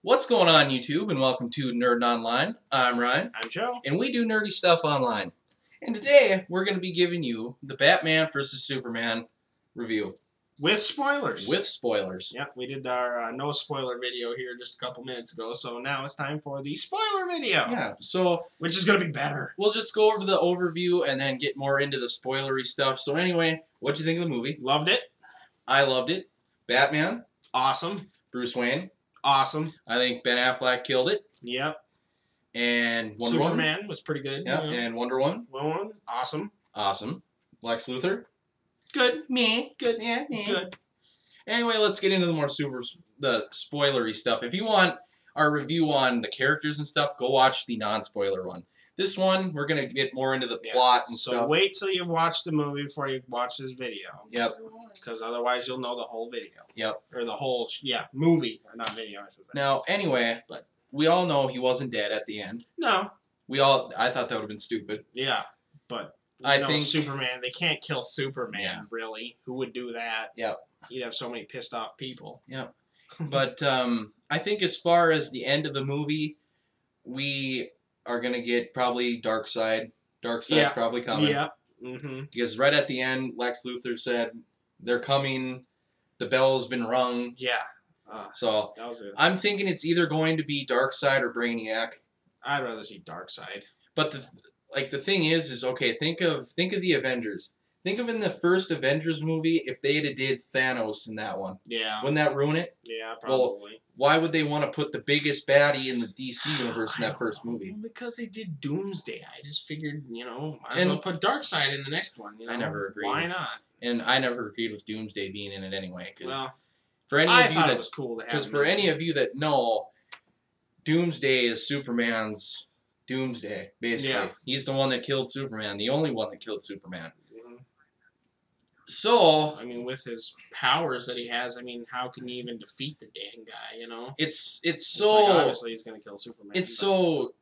What's going on, YouTube, and welcome to Nerd Online. I'm Ryan. I'm Joe. And we do nerdy stuff online. And today, we're going to be giving you the Batman vs. Superman review. With spoilers. With spoilers. Yep, we did our no spoiler video here just a couple minutes ago, so now it's time for the spoiler video. Yeah, so... which is going to be better. We'll just go over the overview and then get more into the spoilery stuff. So anyway, what'd you think of the movie? Loved it. I loved it. Batman. Awesome. Bruce Wayne. Awesome. I think Ben Affleck killed it. Yep. And Wonder Woman. Superman was pretty good. Yeah, and Wonder Woman. Awesome. Awesome. Lex Luthor. Good. Me. Good. Yeah, me. Good. Anyway, let's get into the more the spoilery stuff. If you want our review on the characters and stuff, go watch the non-spoiler one. This one, we're going to get more into the plot and stuff. So wait till you watch the movie before you watch this video. Yep. Because otherwise you'll know the whole video. Yep. Or the whole, movie. Or not video, I should say. Now, anyway, But we all know he wasn't dead at the end. no. I thought that would have been stupid. Yeah. But I know, think Superman, they can't kill Superman, Yeah. really. Who would do that? Yep. He'd have so many pissed off people. Yep. But I think as far as the end of the movie, we are going to get probably Darkseid. Darkseid's probably coming. Yeah. Mm-hmm. Because right at the end, Lex Luthor said, they're coming, the bell's been rung. Yeah. So That was it. I'm thinking it's either going to be Darkseid or Brainiac. I'd rather see Darkseid. But the thing is okay, think of the Avengers. Think of in the first Avengers movie if they had did Thanos in that one. Yeah. Wouldn't that ruin it? Yeah, Well, probably. why would they want to put the biggest baddie in the DC universe in that first movie? Because they did Doomsday. I just figured, might as And- well put Darkseid in the next one. I never agreed. Why not? And I never agreed with Doomsday being in it anyway. Cause Well, for any I of you thought that it was cool to have. Because him for in any it. of you that know, Doomsday is Superman's Doomsday, basically. Yeah. He's the one that killed Superman, the only one that killed Superman. Mhm. So, I mean, with his powers that he has, how can you even defeat the dang guy, it's It's so like, obviously he's going to kill Superman. it's but- so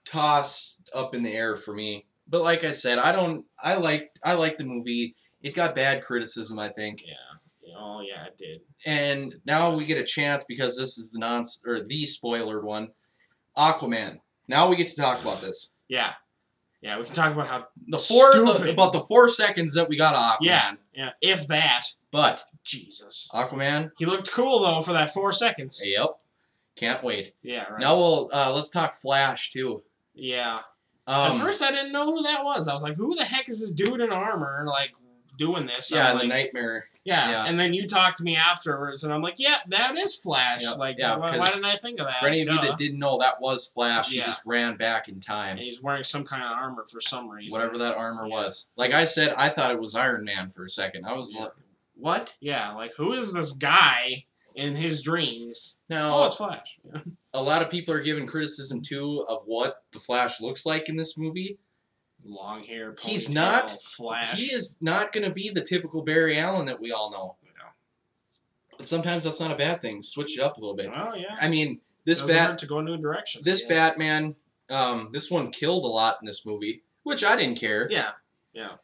tossed up in the air for me. But like I said, I like the movie. It got bad criticism, I think. Yeah. Oh, yeah, it did. And now we get a chance because this is the spoilered one. Aquaman. Now we get to talk about this. Yeah. Yeah, we can talk about how About stupid. the 4 seconds that we got of Aquaman. Yeah, if that. But Jesus. Aquaman, He looked cool, though, for that 4 seconds. yep. Can't wait. Yeah, right. Now let's talk Flash too. Yeah. At Um, first, I didn't know who that was. I was like, who the heck is this dude in armor, doing this? yeah, I'm the like, Nightmare. Yeah. yeah. And then you talked to me afterwards, and I'm like, yeah, that is Flash. Yep, Like, yeah, why 'cause didn't I think of that? For any of you Duh. that didn't know, that was Flash. Yeah. He just ran back in time. And he's wearing some kind of armor for some reason. Whatever that armor Yeah. was. Like I said, I thought it was Iron Man for a second. I was Yeah. like, what? Yeah, like, who is this guy in his dreams? Now, Oh, it's Flash. Yeah. a lot of people are giving criticism too of what the Flash looks like in this movie. Long hair, He's ponytail, not- Flash. He is not going to be the typical Barry Allen that we all know. But sometimes that's not a bad thing. Switch it up a little bit. Well, yeah. I mean, this Doesn't hurt to go a new direction. this Yes. Batman, this one killed a lot in this movie, which I didn't care. Yeah, yeah.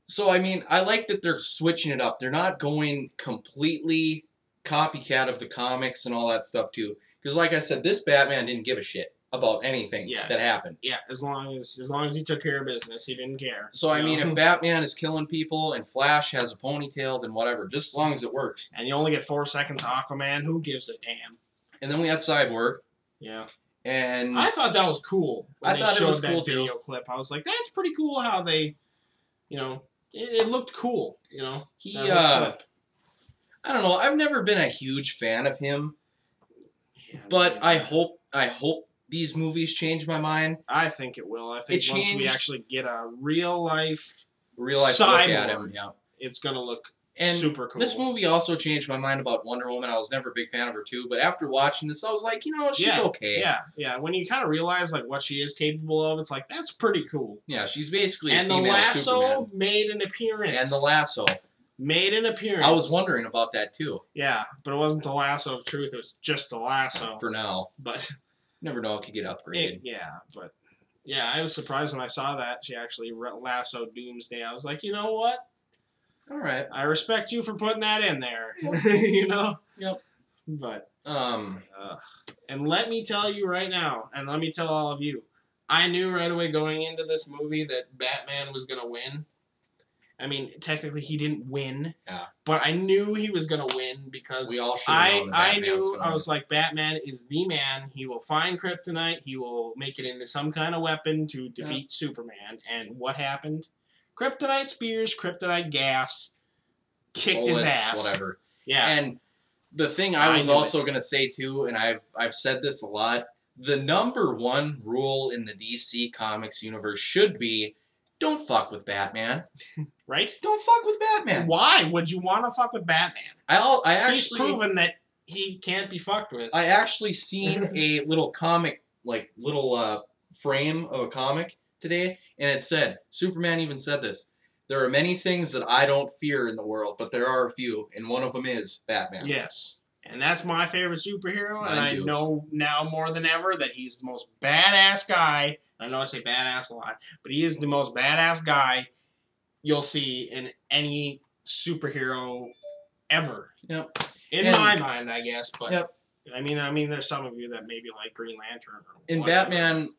So I mean, I like that they're switching it up. They're not going completely copycat of the comics and all that stuff too. Because like I said, this Batman didn't give a shit about anything Yeah. that happened. Yeah, as long as he took care of business, he didn't care. So I you mean, know? if Batman is killing people and Flash has a ponytail, then whatever. Just as long as it works. and you only get 4 seconds of Aquaman, who gives a damn? And then we had Cyborg, Yeah, and I thought that was cool. When I they thought it showed was that cool, too. video clip. I was like, that's pretty cool how they, it looked cool. he, that whole clip. I don't know. I've never been a huge fan of him, Yeah, but man. I hope these movies change my mind. I think it will. I think It once we changed- actually get a real life, Real life look at Cyborg. him, yeah. it's gonna look And super cool. this movie also changed my mind about Wonder Woman. I was never a big fan of her too, but after watching this, I was like, she's Yeah, okay. Yeah. When you kind of realize what she is capable of, it's like that's pretty cool. Yeah, she's basically And a the female lasso Superman. made an appearance. And the lasso. made an appearance. I was wondering about that too. Yeah, but it wasn't the lasso of truth. It was just the lasso. For now, But never know it could get upgraded. I was surprised when I saw that she actually lassoed Doomsday. I was like, you know what? All right. I respect you for putting that in there. Yep. But Uh, and let me tell you right now, and let me tell all of you, I knew right away going into this movie that Batman was gonna win. I mean, technically he didn't win, Yeah. but I knew he was gonna win because We all should've known that I Batman was knew gonna I was like, Batman is the man. He will find kryptonite. He will make it into some kind of weapon to defeat Superman. And what happened? Kryptonite spears, kryptonite gas, kicked his bullets, ass. whatever. Yeah. And the thing I I was knew also it. going to say too, and I've said this a lot, the number one rule in the DC Comics universe should be don't fuck with Batman. Right? Don't fuck with Batman. Why would you want to fuck with Batman? I actually He's proven that he can't be fucked with. I actually seen a little comic, like little frame of a comic today, and it said, Superman even said this, there are many things that I don't fear in the world, but there are a few, and one of them is Batman. Yes. And that's my favorite superhero, and Mine I too. know now more than ever that he's the most badass guy. I know I say badass a lot, but he is the most badass guy you'll see in any superhero ever. Yep. In And- my mind, I guess, but Yep. I mean, there's some of you that maybe like Green Lantern. Or In whatever. Batman,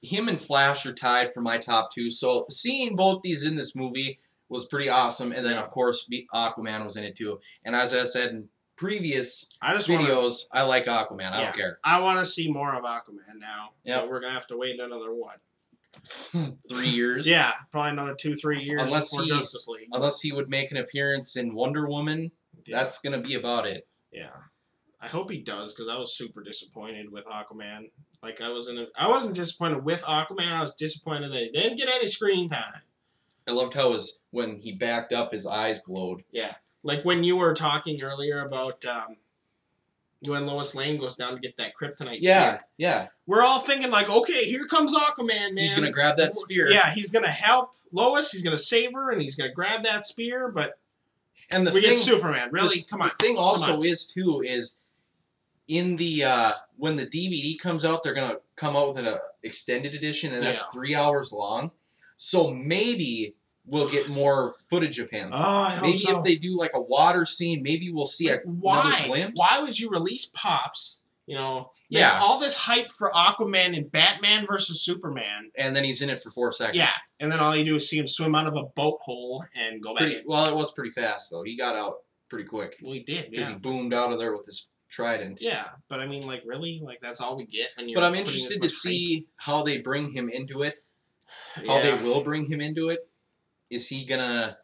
him and Flash are tied for my top two. So seeing both these in this movie was pretty awesome. And then, of course, Aquaman was in it too. And as I said in previous I just videos, I like Aquaman. I Yeah. don't care. I want to see more of Aquaman now. Yep. But we're gonna have to wait another what? 3 years. Yeah, probably another 2-3 years Unless before he- Justice League. Unless he would make an appearance in Wonder Woman, Yeah. that's going to be about it. Yeah, I hope he does because I was super disappointed with Aquaman. Like I wasn't disappointed with Aquaman. I was disappointed that he didn't get any screen time. I loved how when he backed up, his eyes glowed. Yeah, like when you were talking earlier about when Lois Lane goes down to get that kryptonite Yeah, spear. yeah. We're all thinking like, okay, here comes Aquaman, man. He's going to grab that spear. Yeah, he's gonna help Lois. He's gonna save her, and he's gonna grab that spear. But And the we thing, get Superman. Really, come on. The thing also on. is too is in the when the DVD comes out, they're gonna come out with an extended edition, and that's Yeah. 3 hours long. So maybe we'll get more footage of him. Oh, I hope Maybe so. if they do like a water scene, maybe we'll see another Why? glimpse. Why would you release Pops? You know, make Yeah. all this hype for Aquaman and Batman versus Superman. And then he's in it for 4 seconds. Yeah, and then all you do is see him swim out of a boat hole and go back in. Well, it was pretty fast though. He got out pretty quick Well, he did, because yeah. he boomed out of there with his trident. Yeah, but I mean, like, really? Like, that's all we get? And you're But I'm putting this interested to much see how they bring him into it. hype? How Yeah. they will bring him into it. Is he gonna?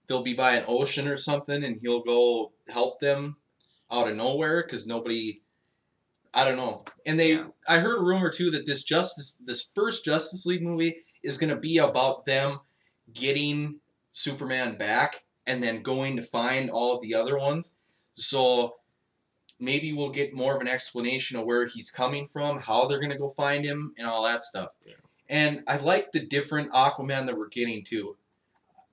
They'll be by an ocean or something, and he'll go help them out of nowhere because nobody. I don't know. And Yeah. I heard a rumor too that this first Justice League movie is gonna be about them getting Superman back and then going to find all of the other ones. So maybe we'll get more of an explanation of where he's coming from, how they're gonna go find him, and all that stuff. Yeah. And I like the different Aquaman that we're getting too.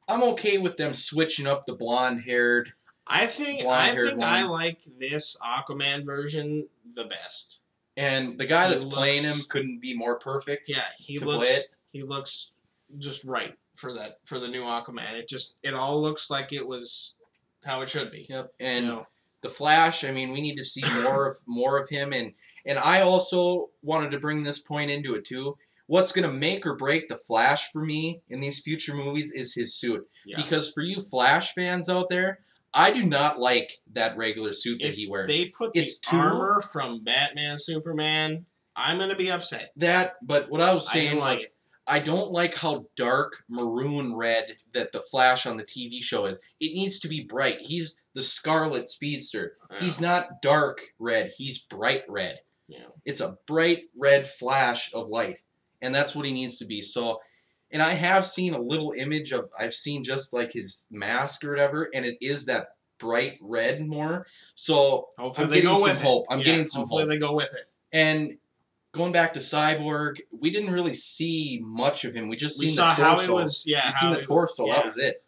I'm okay with them switching up the blonde-haired. I think blonde-haired I one. like this Aquaman version the best. And the guy He that's playing looks- him couldn't be more perfect. Yeah, he To looks play it? he looks just right for the new Aquaman. It all looks like it was how it should be. Yep. And You know? the Flash, I mean, we need to see more of him. And I also wanted to bring this point into it too. What's going to make or break the Flash for me in these future movies is his suit. Yeah. Because for you Flash fans out there, I do not like that regular suit that If he wears. they put It's the too- armor from Batman Superman, I'm gonna be upset. But what I was I saying didn't like was, it. I don't like how dark maroon red that the Flash on the TV show is. It needs to be bright. He's the Scarlet Speedster. He's not dark red. He's bright red. Yeah. It's a bright red flash of light, and that's what he needs to be. So, and I have seen a little image I've seen just like his mask or whatever, and it is that bright red more. So Hopefully I'm they getting go some with hope. it. I'm Yeah, getting some hopefully hope. they go with it. And going back to Cyborg, we didn't really see much of him. We just We seen saw the how torso. he was. Yeah, We seen the torso. That was it.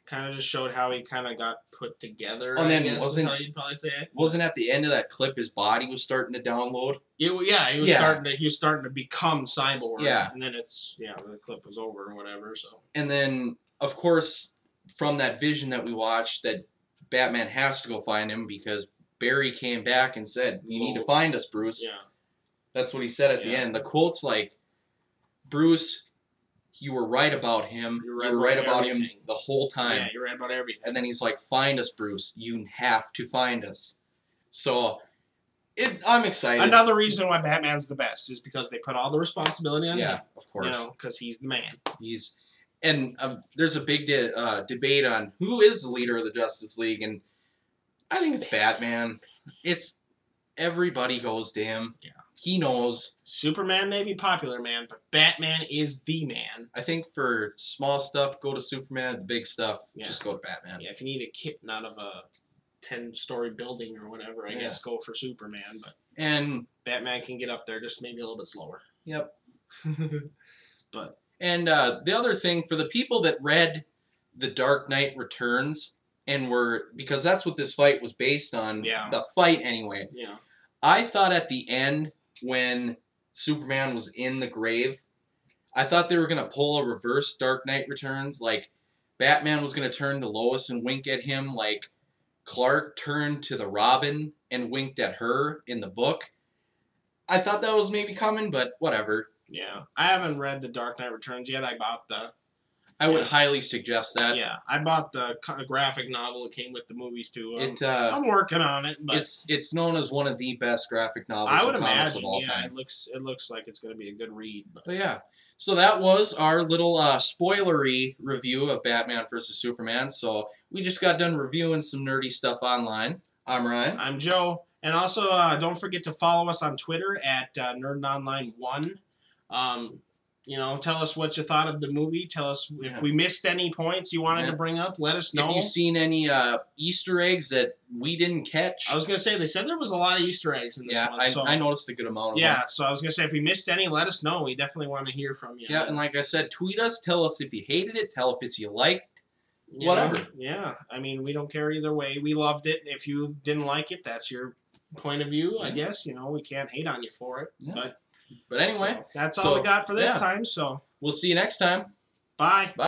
Kind of just showed how he kind of got put together. And then I guess wasn't- is how you'd probably say it. Wasn't at the end of that clip his body was starting to download? He was Yeah. starting to become Cyborg. Yeah. And then the clip was over or whatever. So And then, of course, from that vision that we watched, that Batman has to go find him because Barry came back and said, "You need to find us, Bruce." Yeah. That's what he said at the Yeah. end. The quote's like, "Bruce, you were right about him. You were right about him everything. the whole time." Yeah, you're right about everything. And then he's like, "Find us, Bruce. You have to find us." So, I'm excited. Another reason why Batman's the best is because they put all the responsibility on him. Yeah, of course. You know, because he's the man. There's a big debate on who is the leader of the Justice League, and I think it's Batman. It's everybody goes to him. Yeah. He knows. Superman may be popular, man, but Batman is the man. I think for small stuff, go to Superman. The big stuff, Yeah. just go to Batman. Yeah, if you need a kitten out of a 10-story building or whatever, I guess go for Superman. But Batman can get up there, just maybe a little bit slower. Yep. But the other thing for the people that read The Dark Knight Returns because that's what this fight was based on. Yeah. The fight anyway. Yeah. I thought at the end when Superman was in the grave, I thought they were going to pull a reverse Dark Knight Returns. Like, Batman was going to turn to Lois and wink at him like Clark turned to the Robin and winked at her in the book. I thought that was maybe coming, but whatever. Yeah. I haven't read The Dark Knight Returns yet. I would highly suggest that. Yeah, I bought the graphic novel that came with the movies too. I'm working on it, but it's known as one of the best graphic novels I would of comics imagine. of all Yeah, time. it looks like it's going to be a good read. But yeah, so that was our little spoilery review of Batman vs Superman. So we just got done reviewing some nerdy stuff online. I'm Ryan. I'm Joe, and also don't forget to follow us on Twitter at NerdOnline1. You know, tell us what you thought of the movie. Tell us if we missed any points you wanted to bring up. Let us know. If you've seen any Easter eggs that we didn't catch. I was going to say, they said there was a lot of Easter eggs in this one. Yeah, I noticed a good amount of them. Yeah, so I was going to say, if we missed any, let us know. We definitely want to hear from you. Yeah, and like I said, tweet us. Tell us if you hated it. Tell us if you liked whatever. Yeah, I mean, we don't care either way. We loved it. If you didn't like it, that's your point of view, I guess. You know, we can't hate on you for it. Yeah. But anyway. So that's all we got for this time, so. We'll see you next time. Bye. Bye.